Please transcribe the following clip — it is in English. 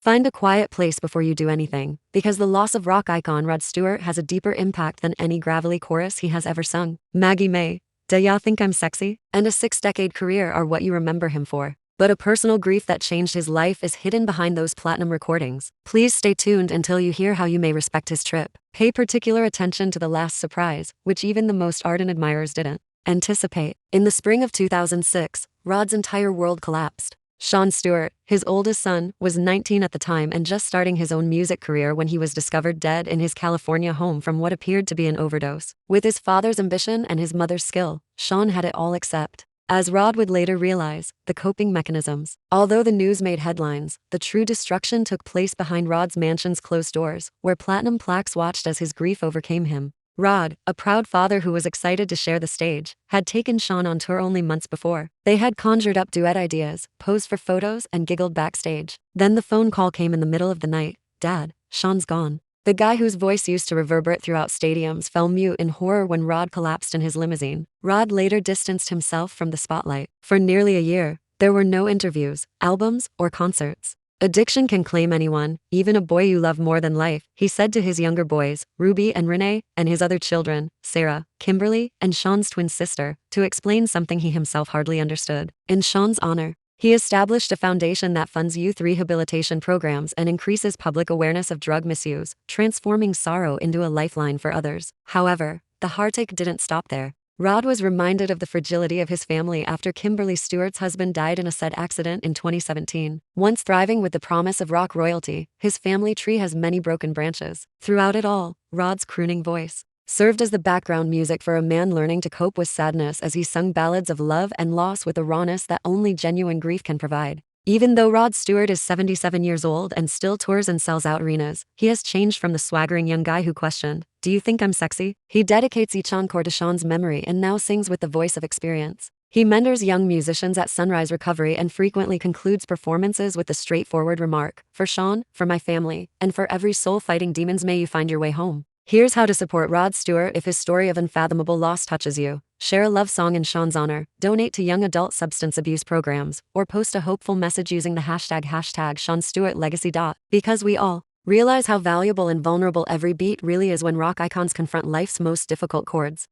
Find a quiet place before you do anything, because the loss of rock icon Rod Stewart has a deeper impact than any gravelly chorus he has ever sung. Maggie May, Do Ya Think I'm Sexy? And a 6-decade career are what you remember him for. But a personal grief that changed his life is hidden behind those platinum recordings. Please stay tuned until you hear how you may respect his trip. Pay particular attention to the last surprise, which even the most ardent admirers didn't anticipate. In the spring of 2006, Rod's entire world collapsed. Sean Stewart, his oldest son, was 19 at the time and just starting his own music career when he was discovered dead in his California home from what appeared to be an overdose. With his father's ambition and his mother's skill, Sean had it all except, as Rod would later realize, the coping mechanisms. Although the news made headlines, the true destruction took place behind Rod's mansion's closed doors, where platinum plaques watched as his grief overcame him. Rod, a proud father who was excited to share the stage, had taken Sean on tour only months before. They had conjured up duet ideas, posed for photos, and giggled backstage. Then the phone call came in the middle of the night. Dad, Sean's gone. The guy whose voice used to reverberate throughout stadiums fell mute in horror when Rod collapsed in his limousine. Rod later distanced himself from the spotlight. For nearly a year, there were no interviews, albums, or concerts. Addiction can claim anyone, even a boy you love more than life, he said to his younger boys, Ruby and Renee, and his other children, Sarah, Kimberly, and Sean's twin sister, to explain something he himself hardly understood. In Sean's honor, he established a foundation that funds youth rehabilitation programs and increases public awareness of drug misuse, transforming sorrow into a lifeline for others. However, the heartache didn't stop there. Rod was reminded of the fragility of his family after Kimberly Stewart's husband died in a said accident in 2017. Once thriving with the promise of rock royalty, his family tree has many broken branches. Throughout it all, Rod's crooning voice served as the background music for a man learning to cope with sadness as he sung ballads of love and loss with a rawness that only genuine grief can provide. Even though Rod Stewart is 77 years old and still tours and sells out arenas, he has changed from the swaggering young guy who questioned, "Do you think I'm sexy?" He dedicates each encore to Sean's memory and now sings with the voice of experience. He mentors young musicians at Sunrise Recovery and frequently concludes performances with the straightforward remark, "For Sean, for my family, and for every soul fighting demons, may you find your way home." Here's how to support Rod Stewart if his story of unfathomable loss touches you. Share a love song in Sean's honor, donate to young adult substance abuse programs, or post a hopeful message using the hashtag Sean Stewart Legacy. Because we all realize how valuable and vulnerable every beat really is when rock icons confront life's most difficult chords.